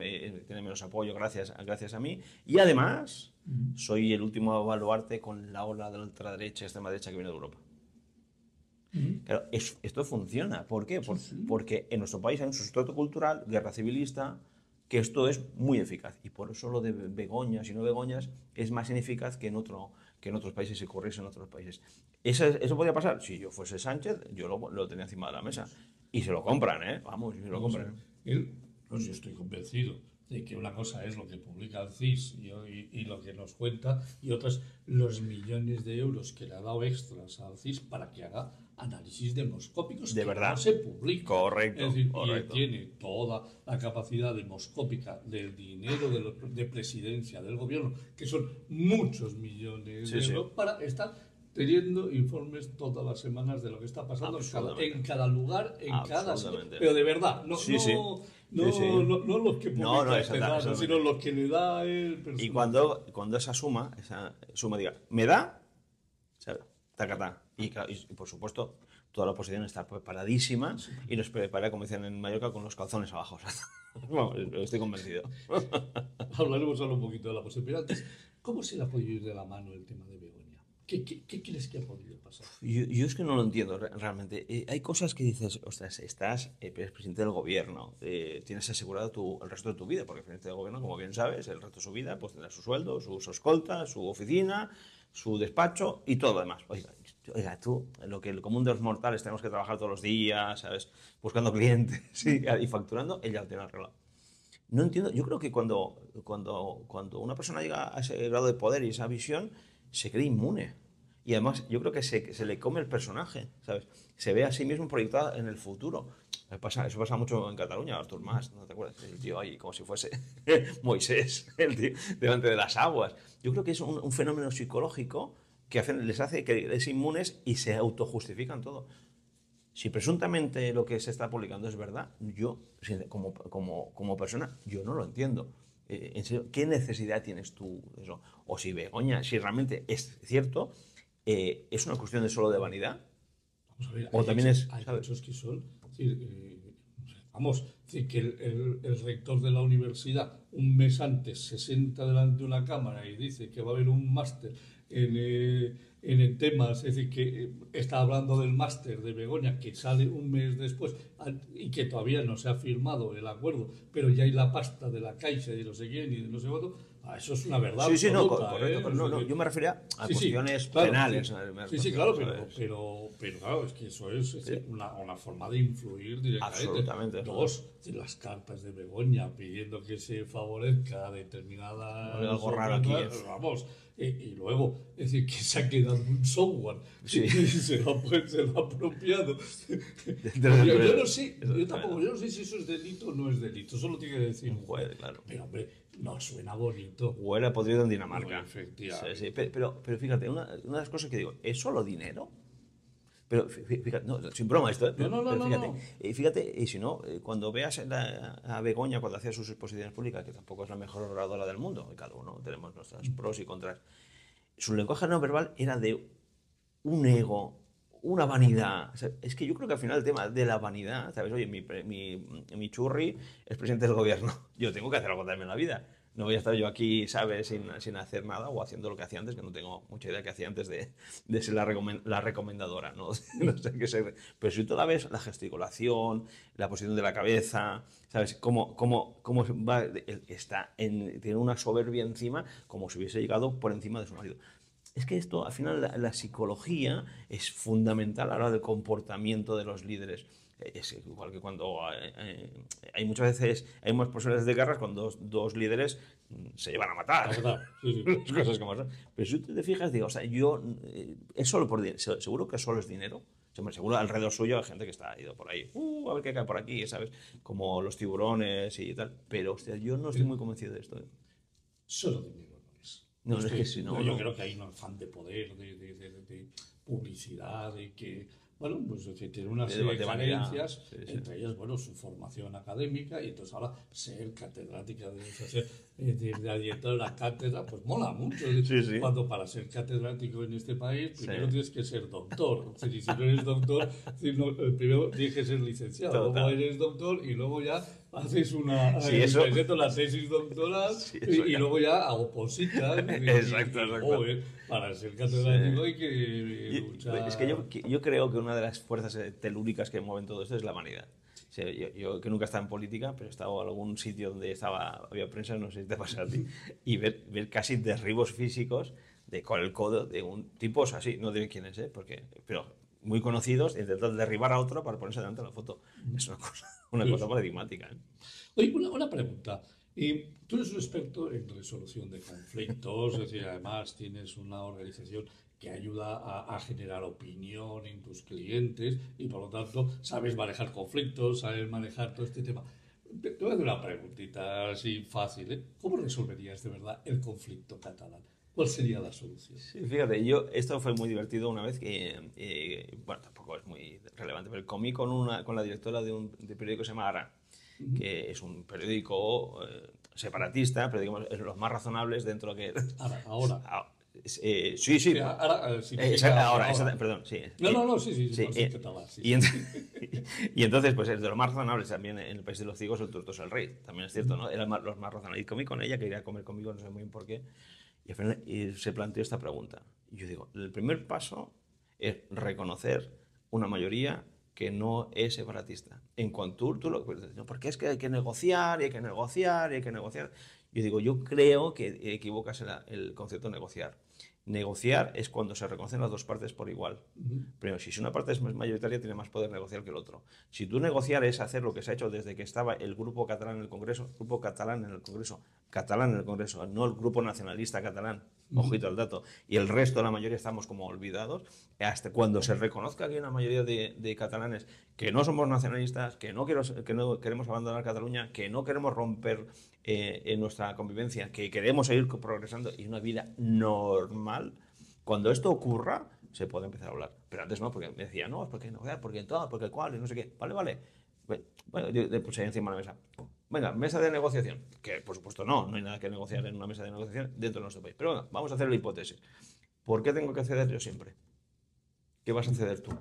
tiene menos apoyo gracias a mí, y además soy el último baluarte con la ola de la ultraderecha y extrema derecha que viene de Europa. Claro, esto funciona. ¿Por qué? Porque en nuestro país hay un sustrato cultural, guerra civilista, que esto es muy eficaz, y por eso lo de Begoñas y no Begoñas es más ineficaz que en otros países, si ocurriese en otros países. ¿Eso podría pasar? Si yo fuese Sánchez, yo lo tenía encima de la mesa. Y se lo compran, ¿eh? Vamos, se lo compran. Yo estoy convencido de que una cosa es lo que publica el CIS y lo que nos cuenta, y otras los millones de euros que le ha dado extras al CIS para que haga análisis demoscópicos de verdad. No se publica. Correcto, es decir, correcto. Y tiene toda la capacidad demoscópica del dinero de presidencia del gobierno, que son muchos millones de euros, para estar teniendo informes todas las semanas de lo que está pasando en cada lugar, en cada sitio. Pero de verdad, no los que publican, sino los que le da el personal. Y cuando esa suma diga, ¿me da? Tacatá. Y por supuesto, toda la oposición está preparadísima y nos prepara, como dicen en Mallorca, con los calzones abajo. Bueno, estoy convencido. Hablaremos ahora un poquito de la posibilidad. Antes, ¿cómo se le ha podido ir de la mano el tema de Begoña? ¿Qué crees que ha podido pasar? Yo es que no lo entiendo realmente. Hay cosas que dices, ostras, estás eres presidente del gobierno, tienes asegurado el resto de tu vida, porque el presidente del gobierno, como bien sabes, el resto de su vida pues tendrá su sueldo, su escolta, su oficina, su despacho y todo lo demás. Oiga, tú, lo que el común de los mortales tenemos que trabajar todos los días, ¿sabes? Buscando clientes y facturando, él ya lo tiene arreglado. No entiendo, yo creo que cuando una persona llega a ese grado de poder y esa visión, se cree inmune. Y además, yo creo que se le come el personaje, ¿sabes? Se ve a sí mismo proyectado en el futuro. Eso pasa mucho en Cataluña, Artur Mas, ¿no te acuerdas? El tío ahí como si fuese Moisés, el tío, delante de las aguas. Yo creo que es un fenómeno psicológico que les hace que es inmunes y se autojustifican todo. Si presuntamente lo que se está publicando es verdad, yo, como persona, yo no lo entiendo. En serio, ¿qué necesidad tienes tú de eso? O si Begoña, si realmente es cierto, ¿es una cuestión de solo de vanidad? Vamos a ver, O también es, hay ¿sabes? hechos que son, es decir, vamos, es decir, que el rector de la universidad un mes antes se sienta delante de una cámara y dice que va a haber un máster en el tema, es decir, que está hablando del máster de Begoña que sale un mes después y que todavía no se ha firmado el acuerdo, pero ya hay la pasta de la Caixa y de no sé quién y de no sé cuánto. Eso es una verdad Sí, sí, no, absoluta, correcto. ¿eh? No, yo me refería a Sí, sí, cuestiones claro, penales. sí, Me sí, sí, refiero, claro, ¿sabes? pero claro, es que eso es decir, una forma de influir directamente. Absolutamente. Dos, las cartas de Begoña pidiendo que se favorezca determinadas Hay algo raro aquí, ¿eh? vamos, y luego, es decir, que se ha quedado un software Sí. y se lo ha apropiado. Yo no sé, yo no sé si eso es delito o no es delito, solo tiene que decir un juez, Claro. pero hombre, no suena bonito. Huele a podrido en Dinamarca. No, efectivamente. Sí, sí. Pero fíjate, una de las cosas que digo, ¿es solo dinero? Pero fíjate, no, sin broma esto, ¿eh? Pero fíjate, No. fíjate, y si no, cuando veas a Begoña cuando hacía sus exposiciones públicas, que tampoco es la mejor oradora del mundo, y cada uno tenemos nuestras pros y contras, su lenguaje no verbal era de un ego, una vanidad. O sea, es que yo creo que al final el tema de la vanidad, ¿sabes? Oye, mi churri es presidente del gobierno, yo tengo que hacer algo también en la vida. No voy a estar yo aquí, ¿sabes?, sin hacer nada o haciendo lo que hacía antes, que no tengo mucha idea que hacía antes de ser la recomendadora, ¿no? No sé qué ser. Pero si tú la ves, la gesticulación, la posición de la cabeza, ¿sabes? Cómo va, tiene una soberbia encima, como si hubiese llegado por encima de su marido. Es que esto, al final, la psicología es fundamental a la hora del comportamiento de los líderes. Es igual que cuando hay muchas veces, hay más posibilidades de guerras cuando dos líderes se llevan a matar. Sí. Las cosas como son. Pero si tú te fijas, digo, o sea, es solo por dinero. Seguro que solo es dinero. Seguro alrededor suyo hay gente que está ido por ahí. A ver qué cae por aquí, ¿sabes? Como los tiburones y tal. Pero, hostia, yo no estoy muy convencido de esto. Solo dinero no es. No, es que si no. Yo creo que hay un afán de poder, de publicidad, de que, bueno, pues es decir, tiene una serie de carencias, entre ellas, bueno, su formación académica, y entonces ahora ser catedrática de director de la cátedra, pues mola mucho. Sí. Cuando para ser catedrático en este país, primero tienes que ser doctor. Y si no eres doctor, primero tienes que ser licenciado, luego eres doctor y luego ya haces la tesis doctoral y luego ya opositas. Exacto. Para ser catedrático hay que luchar. Es que yo creo que una de las fuerzas telúricas que mueven todo esto es la vanidad. O sea, yo que nunca he estado en política, pero he estado en algún sitio donde había prensa, no sé si te pasa a ti, y ver casi derribos físicos con el codo de un tipos así, no diré quién es, pero muy conocidos, intentando derribar a otro para ponerse delante de la foto. Es una cosa paradigmática. Oye, una pregunta. Tú eres un experto en resolución de conflictos, es decir, además tienes una organización que ayuda a generar opinión en tus clientes y por lo tanto sabes manejar conflictos, sabes manejar todo este tema. Te voy a hacer una preguntita así fácil, ¿eh? ¿Cómo resolverías de verdad el conflicto catalán? ¿Cuál sería la solución? Sí, fíjate, esto fue muy divertido una vez que, bueno, tampoco es muy relevante, pero comí con la directora de periódico que se llama Ara, que es un periódico separatista, pero digamos es los más razonables dentro de que... Ahora. Sí. Ahora. Perdón, sí. No, sí. Y entonces, pues es de los más razonables también en el país de los ciegos, el tuerto es el rey. También es cierto, ¿no? Eran los más razonables. Y comí con ella, que iría a comer conmigo, no sé muy bien por qué. Y al final se planteó esta pregunta. Y yo digo, el primer paso es reconocer una mayoría que no es separatista. En cuanto tú lo... No, porque es que hay que negociar, y hay que negociar, y hay que negociar. Yo digo, yo creo que equivocas el concepto de negociar. Negociar es cuando se reconocen las dos partes por igual. Pero si una parte es más mayoritaria, tiene más poder negociar que el otro. Si tú negociar es hacer lo que se ha hecho desde que estaba el grupo catalán en el Congreso, grupo catalán en el Congreso, no el grupo nacionalista catalán, ojito al dato, y el resto de la mayoría estamos como olvidados, hasta cuando se reconozca que hay una mayoría de catalanes que no somos nacionalistas, que no queremos abandonar Cataluña, que no queremos romper en nuestra convivencia, que queremos seguir progresando y una vida normal, cuando esto ocurra, se puede empezar a hablar. Pero antes no, porque me decía, no, es porque no, porque todo, porque cuál, y no sé qué. Vale, vale. Bueno, yo le puse ahí encima de la mesa. Venga, mesa de negociación. Que por supuesto no hay nada que negociar en una mesa de negociación dentro de nuestro país. Pero venga, vamos a hacer la hipótesis. ¿Por qué tengo que ceder yo siempre? ¿Qué vas a ceder tú?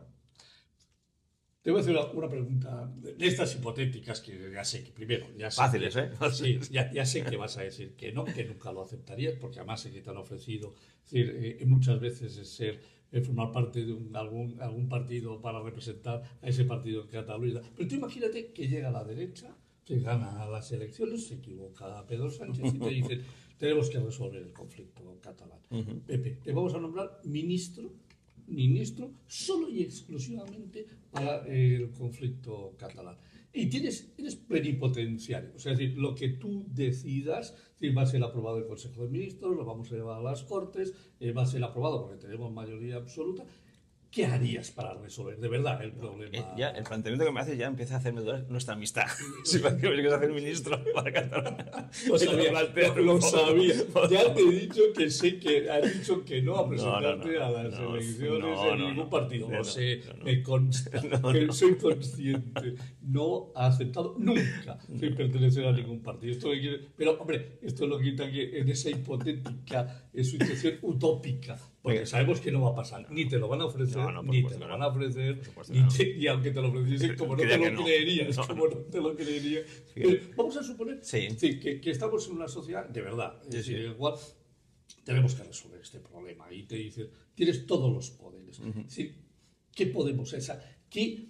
Te voy a hacer una pregunta de estas hipotéticas que ya sé que primero, ya sé Fáciles, que, ¿eh? Sí, ya sé que vas a decir que no, que nunca lo aceptarías, porque además sé que te han ofrecido, es decir, muchas veces es formar parte de algún partido para representar a ese partido en Cataluña. Pero tú imagínate que llega la derecha, se gana las elecciones, se equivoca Pedro Sánchez y te dicen, tenemos que resolver el conflicto catalán. Pepe, te vamos a nombrar ministro solo y exclusivamente para el conflicto catalán. Y eres plenipotenciario, o sea, es decir, lo que tú decidas va a ser aprobado en el Consejo de Ministros, lo vamos a llevar a las Cortes, va a ser aprobado porque tenemos mayoría absoluta. ¿Qué harías para resolver de verdad el problema? Ya, el planteamiento que me haces ya empieza a hacerme dudar nuestra amistad. Si me quieres hacer ministro para Cataluña. Lo sabía. Ya te he dicho que sé que has dicho que no a presentarte a las elecciones en ningún partido. Lo sé, me consta. Soy consciente. No ha aceptado nunca pertenecer a ningún partido. Pero, hombre, esto lo quita que en esa hipotética situación utópica. Porque sabemos que no va a pasar. Ni te lo van a ofrecer, ni te lo van a ofrecer. Y aunque te lo ofreciesen, como no te lo creerías. Como no te lo creerías. Vamos a suponer que estamos en una sociedad de verdad. Es decir, igual tenemos que resolver este problema. Y te dicen, tienes todos los poderes. Es decir, ¿qué podemos hacer? ¿Qué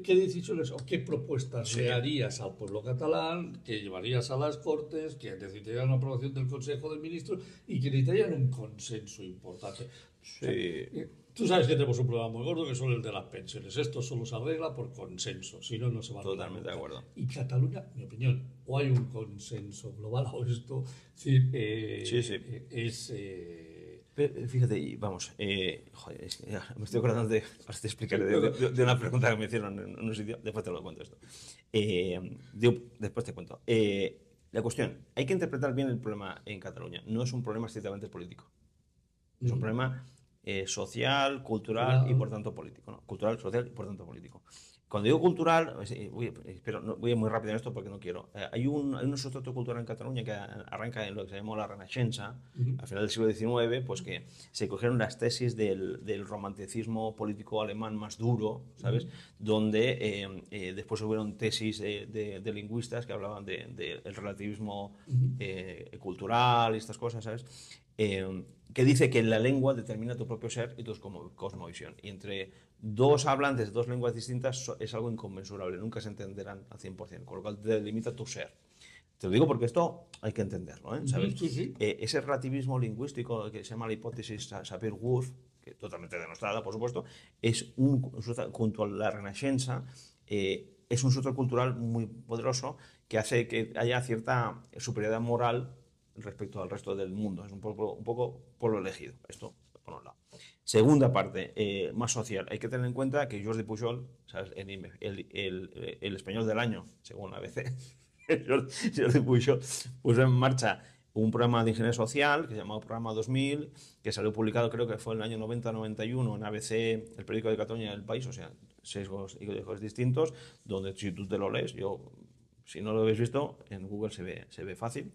decisiones o qué propuestas le harías al pueblo catalán, que llevarías a las Cortes, que necesitarían una aprobación del Consejo de Ministros y que necesitarían un consenso importante? Tú sabes que tenemos un problema muy gordo que son el de las pensiones. Esto solo se arregla por consenso, si no, no se va a arreglar. Totalmente de acuerdo. Y Cataluña, mi opinión, o hay un consenso global o esto es... Fíjate, vamos, joder, me estoy acordando de explicar de una pregunta que me hicieron en un sitio, después te lo cuento esto. Después te cuento. La cuestión, hay que interpretar bien el problema en Cataluña. No es un problema estrictamente político. Es un problema social, cultural y por tanto político. ¿No? Cultural, social y por tanto político. Cuando digo cultural, voy muy rápido en esto porque no quiero. Hay un sustrato cultural en Cataluña que arranca en lo que se llamó la Renaixença, al final del siglo XIX, pues que se cogieron las tesis del romanticismo político alemán más duro, ¿sabes? Donde después hubieron tesis de lingüistas que hablaban del relativismo cultural y estas cosas, ¿sabes? Que dice que la lengua determina tu propio ser y tu cosmovisión. Y entre dos hablantes de dos lenguas distintas es algo inconmensurable, nunca se entenderán al 100%, con lo cual te delimita tu ser. Te lo digo porque esto hay que entenderlo, ¿sabes? Sí. Ese relativismo lingüístico que se llama la hipótesis Sapir-Whorf, que totalmente demostrada, por supuesto, es junto a la Renaixença, es un sustrato cultural muy poderoso que hace que haya cierta superioridad moral respecto al resto del mundo. Es un poco pueblo elegido. Esto, por un lado. Segunda parte, más social. Hay que tener en cuenta que Jordi Pujol, ¿sabes? El español del año, según la ABC, Jordi Pujol puso en marcha un programa de ingeniería social que se llamaba Programa 2000, que salió publicado, creo que fue en el año 90-91 en ABC, el periódico de Cataluña del País, o sea, sesgos y códigos distintos, donde si tú te lo lees, si no lo habéis visto, en Google se ve fácil,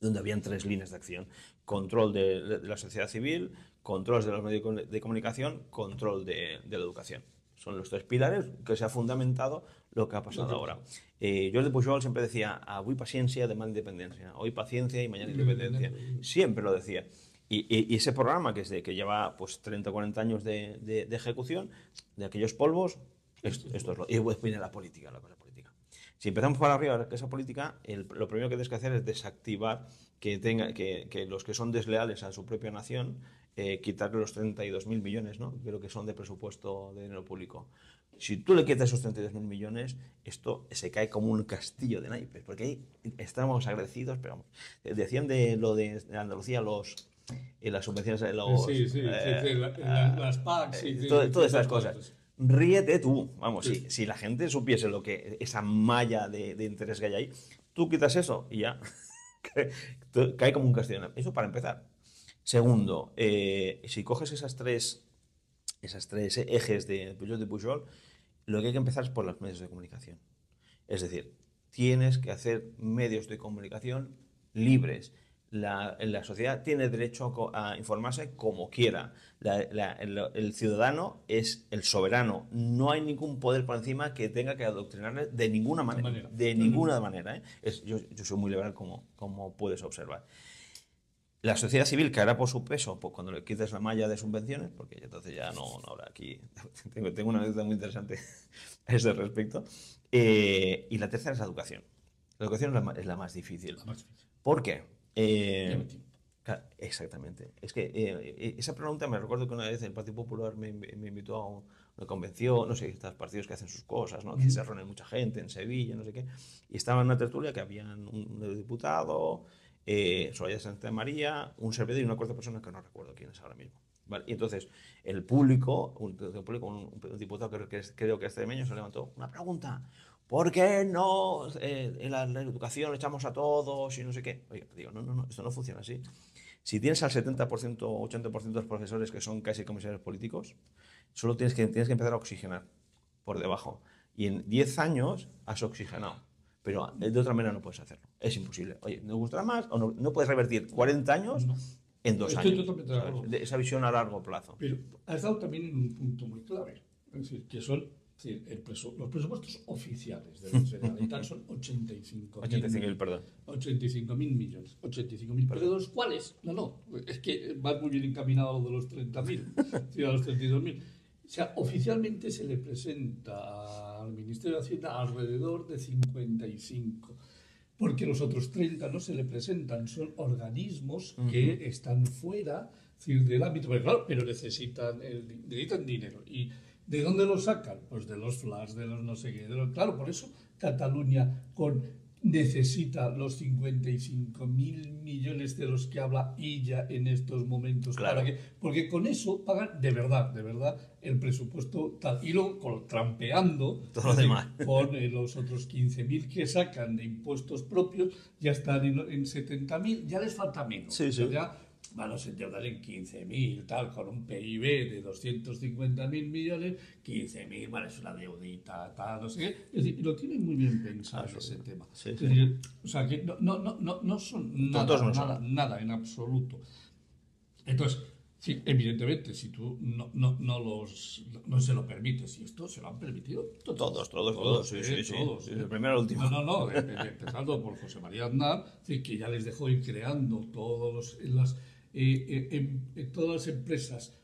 donde habían 3 líneas de acción: control de la sociedad civil, control de los medios de comunicación, control de la educación. Son los tres pilares que se ha fundamentado lo que ha pasado ahora. Jordi Pujol siempre decía, avui paciencia, demà independencia. Hoy paciencia y mañana independencia. Siempre lo decía. Y ese programa que lleva pues 30 o 40 años de ejecución, de aquellos polvos, esto es lo. Y después viene la política, la cosa política. Si empezamos por arriba, que esa política, lo primero que tienes que hacer es desactivar que los que son desleales a su propia nación, quitarle los 32.000 millones, ¿no? Creo que son de presupuesto de dinero público. Si tú le quitas esos 32.000 millones, esto se cae como un castillo de naipes, porque ahí estamos agradecidos, pero vamos. Decían de lo de Andalucía, las subvenciones, las PACs, todas estas cosas. Ríete tú, vamos, si la gente supiese lo que esa malla de interés que hay ahí, tú quitas eso y ya cae como un castillo. Eso para empezar. Segundo, si coges esas tres ejes de Pujol, lo que hay que empezar es por los medios de comunicación. Es decir, tienes que hacer medios de comunicación libres. La sociedad tiene derecho a informarse como quiera. El ciudadano es el soberano. No hay ningún poder por encima que tenga que adoctrinarle de ninguna manera. De ninguna manera. Yo soy muy liberal, como puedes observar. La sociedad civil caerá por su peso cuando le quites la malla de subvenciones, porque entonces ya no habrá aquí. Tengo una anécdota muy interesante a ese respecto. Y la tercera es la educación. La educación es la más difícil. ¿Por qué? Exactamente. Es que esa pregunta me recuerdo que una vez el Partido Popular me invitó a una convención, no sé, estos partidos que hacen sus cosas, ¿no? Que se reúnen mucha gente en Sevilla, no sé qué. Y estaba en una tertulia que habían un diputado, Soraya Santa María, un servidor y una cuarta persona que no recuerdo quién es ahora mismo. ¿Vale? Y entonces el público, un diputado creo que es extremeño, se levantó una pregunta. ¿Por qué no en la educación le echamos a todos y no sé qué? Oye, digo, no, esto no funciona así. Si tienes al 70% o 80% de los profesores que son casi comisarios políticos, solo tienes que empezar a oxigenar por debajo. Y en 10 años has oxigenado. Pero de otra manera no puedes hacerlo. Es imposible. Oye, ¿nos gustará más o no puedes revertir 40 años en 2 años? Totalmente de acuerdo. Esa visión a largo plazo. Pero has dado también en un punto muy clave. Es decir, que son los presupuestos oficiales de la Generalitat son 85.000 perdón. 85.000 millones. 85.000. ¿Pero de los cuales? No. Es que vas muy bien encaminado a lo de los 30.000, a los 32.000. O sea, oficialmente se le presenta al Ministerio de Hacienda alrededor de 55. Porque los otros 30 no se le presentan, son organismos que están fuera del ámbito. Pero necesitan dinero. ¿Y de dónde lo sacan? Pues de los flash, de los no sé qué. Claro, por eso Cataluña necesita los 55.000 millones de los que habla ella en estos momentos. Claro. Porque con eso pagan de verdad, el presupuesto tal. Y luego trampeando todo lo demás. Con los otros 15.000 que sacan de impuestos propios, ya están en 70.000, ya les falta menos. Sí. Ya van a endeudar en 15.000, tal, con un PIB de 250.000 millones, 15.000, vale, es una deudita, tal, no sé qué. Es decir, lo tienen muy bien pensado ese tema. Sí. Es decir, o sea, que no son nada en absoluto. Entonces, sí, evidentemente, si tú no se lo permites, y esto se lo han permitido todos, sí. Todos. De primero al último. No, empezando por José María Aznar, que ya les dejó ir creando todas las empresas,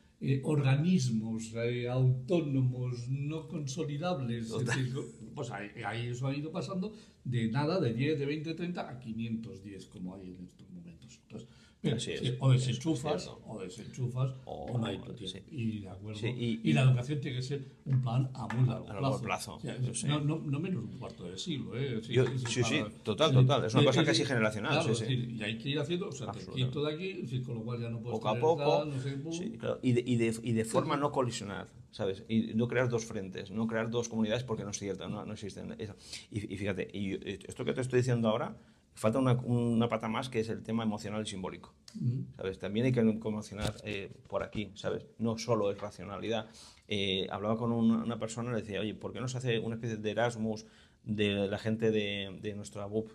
organismos autónomos no consolidables. Es decir, pues ahí eso ha ido pasando de 10, de 20, 30 a 510, como hay en estos momentos. Entonces, o desenchufas o no hay tu tiempo. Y de acuerdo. Y la educación tiene que ser un plan a muy largo plazo. No menos un cuarto de siglo. Total. Es una cosa casi generacional. Claro, y hay que ir haciendo, te quito de aquí, con lo cual ya no puedes poco a poco. Claro. Y de forma no colisionar, ¿sabes? Y no crear dos frentes, no crear dos comunidades, porque no es cierto, no existen. Y fíjate, esto que te estoy diciendo ahora, falta una pata más, que es el tema emocional y simbólico, ¿sabes? También hay que emocionar por aquí, ¿sabes? No solo es racionalidad. Hablaba con una persona y le decía, oye, ¿por qué no se hace una especie de Erasmus de la gente de nuestra BUP,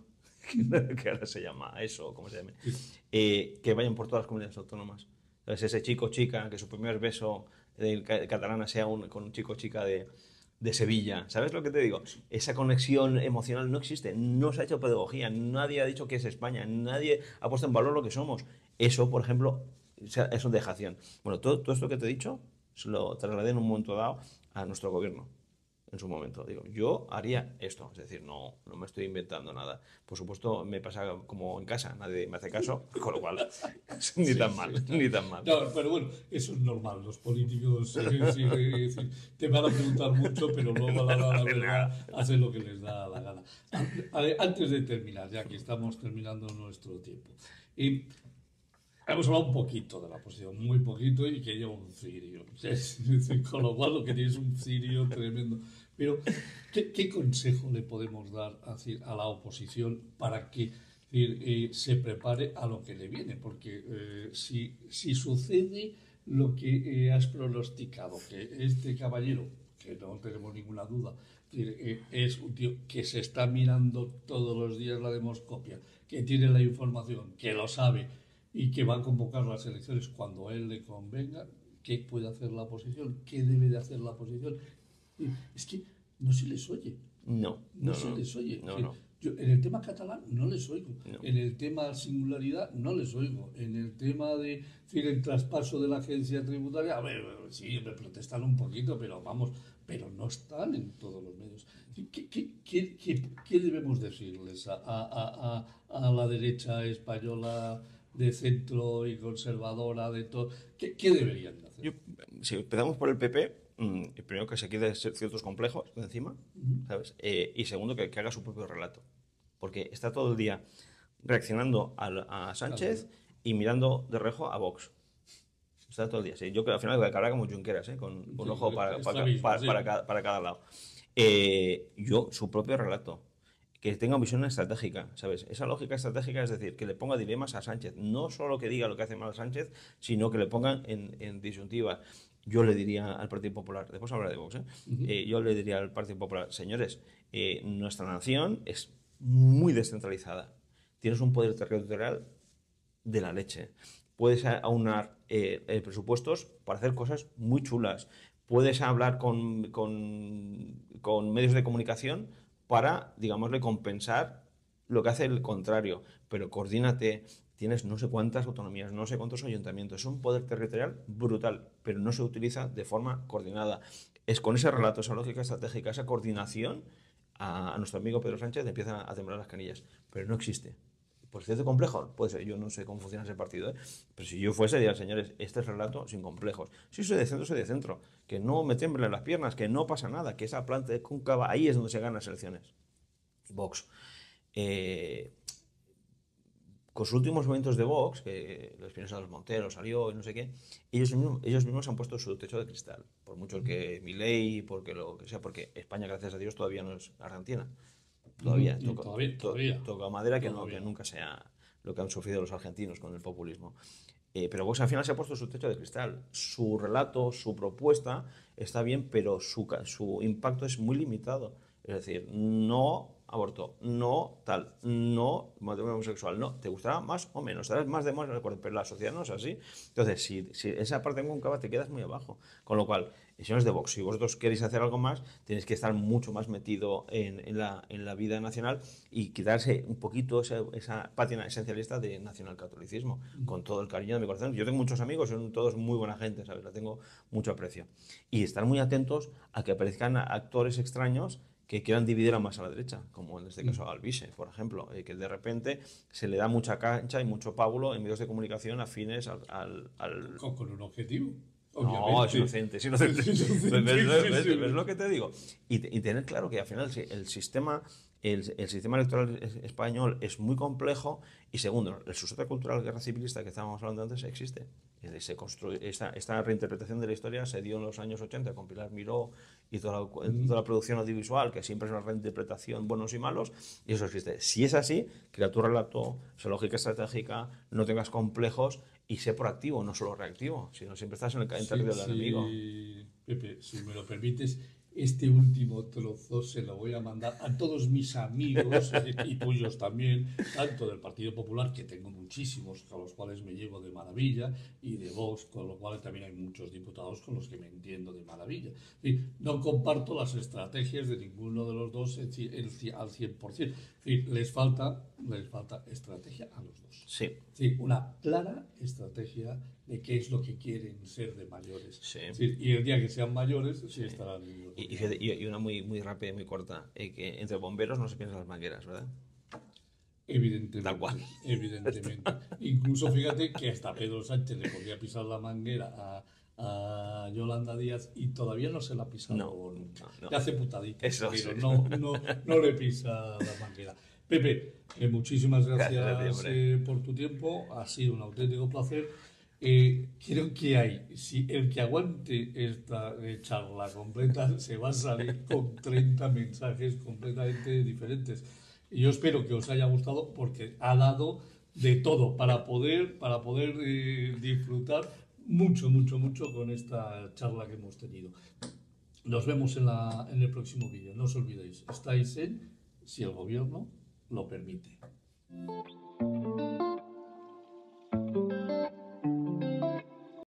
que ahora se llama eso, ¿cómo se llama? Que vayan por todas las comunidades autónomas? ¿Sabes? Ese chico o chica que su primer beso catalana sea con un chico o chica de Sevilla. ¿Sabes lo que te digo? Esa conexión emocional no existe. No se ha hecho pedagogía. Nadie ha dicho que es España. Nadie ha puesto en valor lo que somos. Eso, por ejemplo, es una dejación. Bueno, todo esto que te he dicho se lo trasladé en un momento dado a nuestro gobierno en su momento. Digo, yo haría esto, es decir, no me estoy inventando nada. Por supuesto, me pasa como en casa, nadie me hace caso, con lo cual, ni tan mal, ni tan mal. No, pero bueno, eso es normal. Los políticos sí, te van a preguntar mucho, pero luego a la hora de la verdad hacen lo que les da la gana. Antes de terminar, ya que estamos terminando nuestro tiempo, hemos hablado un poquito de la posición, muy poquito, y que lleva un cirio. Con lo cual lo que tiene es un cirio tremendo. Pero, ¿qué consejo le podemos dar a la oposición para que se prepare a lo que le viene? Porque si sucede lo que has pronosticado, que este caballero, que no tenemos ninguna duda, es un tío que se está mirando todos los días la demoscopia, que tiene la información, que lo sabe y que va a convocar las elecciones cuando a él le convenga, ¿qué puede hacer la oposición? ¿Qué debe de hacer la oposición? Es que no se les oye. No se les oye. Yo, en el tema catalán no les oigo. En el tema singularidad no les oigo. En el tema de el traspaso de la agencia tributaria, a ver, sí, me protestan un poquito, pero vamos, pero no están en todos los medios. ¿Qué debemos decirles a la derecha española de centro y conservadora de todo? ¿Qué deberían de hacer? Si empezamos por el PP, primero que se quede ciertos complejos de encima, ¿sabes? Y segundo que haga su propio relato, porque está todo el día reaccionando a Sánchez y mirando de reojo a Vox. Está todo el día, sí. Yo creo que al final acabará como Junqueras, con un ojo para cada lado. Su propio relato, que tenga visión estratégica, ¿sabes? Esa lógica estratégica es decir, que le ponga dilemas a Sánchez, no solo que diga lo que hace mal a Sánchez, sino que le pongan en disyuntiva. Yo le diría al Partido Popular, después hablaré de Vox, yo le diría al Partido Popular, señores, nuestra nación es muy descentralizada, tienes un poder territorial de la leche, puedes aunar presupuestos para hacer cosas muy chulas, puedes hablar con medios de comunicación para, digámosle, compensar lo que hace el contrario, pero coordínate, tienes no sé cuántas autonomías, no sé cuántos ayuntamientos, es un poder territorial brutal, pero no se utiliza de forma coordinada. Es con ese relato, esa lógica estratégica, esa coordinación, a nuestro amigo Pedro Sánchez le empiezan a temblar las canillas, pero no existe. Por cierto complejo, puede ser, yo no sé cómo funciona ese partido, pero si yo fuese, diría, señores, este es el relato sin complejos. Si soy de centro, que no me temblen las piernas, que no pasa nada, que esa planta de cóncava, ahí es donde se ganan las elecciones. Vox. Con sus últimos movimientos de Vox, que los Espinosa de los Monteros salió y no sé qué, ellos mismos han puesto su techo de cristal. Por mucho que Milei, porque lo que sea, porque España, gracias a Dios, todavía no es Argentina. Todavía. Toca madera que nunca sea lo que han sufrido los argentinos con el populismo. Pero Vox al final se ha puesto su techo de cristal. Su relato, su propuesta está bien, pero su impacto es muy limitado. Es decir, no aborto, no tal, no matrimonio homosexual, no, te gustará más o menos, estarás más de más de acuerdo, pero la sociedad no es así. Entonces, si esa parte cóncava te quedas muy abajo. Con lo cual, señores de Vox, si vosotros queréis hacer algo más, tenéis que estar mucho más metido en la vida nacional y quitarse un poquito esa pátina esencialista de nacionalcatolicismo, con todo el cariño de mi corazón. Yo tengo muchos amigos, son todos muy buena gente, ¿sabes? La tengo mucho aprecio. Y estar muy atentos a que aparezcan actores extraños que quieran dividir a más a la derecha, como en este caso a Alvise, por ejemplo, que de repente se le da mucha cancha y mucho pábulo en medios de comunicación afines al... Con un objetivo. No, es inocente. ¿Ves lo que te digo? Y tener claro que al final el sistema electoral español es muy complejo y segundo, el sustrato cultural guerra civilista que estábamos hablando antes existe. Esta reinterpretación de la historia se dio en los años 80 con Pilar Miró y toda la producción audiovisual, que siempre es una reinterpretación buenos y malos, y eso existe. Si es así, crea tu relato, esa lógica estratégica, no tengas complejos y sé proactivo, no solo reactivo, sino siempre estás en el territorio del enemigo. Pepe, si me lo permites, este último trozo se lo voy a mandar a todos mis amigos y tuyos también, tanto del Partido Popular, que tengo muchísimos, con los cuales me llevo de maravilla, y de Vox, con lo cual también hay muchos diputados con los que me entiendo de maravilla. No comparto las estrategias de ninguno de los dos al 100%. Les falta estrategia a los dos. Sí. Sí, una clara estrategia de qué es lo que quieren ser de mayores. Sí. Sí, y el día que sean mayores, sí estarán. Y una muy rápida y muy corta, que entre bomberos no se piensan las mangueras, ¿verdad? Evidentemente. Tal cual. Evidentemente. Incluso fíjate que hasta Pedro Sánchez le podía pisar la manguera a Yolanda Díaz y todavía no se la ha pisado nunca. No. Le hace putadita, Eso pero sí. no le pisa la manguera. Pepe, muchísimas gracias por tu tiempo. Ha sido un auténtico placer. Creo que si el que aguante esta charla completa se va a salir con 30 mensajes completamente diferentes. Y yo espero que os haya gustado porque ha dado de todo para poder disfrutar mucho con esta charla que hemos tenido. Nos vemos en el próximo vídeo. No os olvidéis, estáis en Si el gobierno lo permite.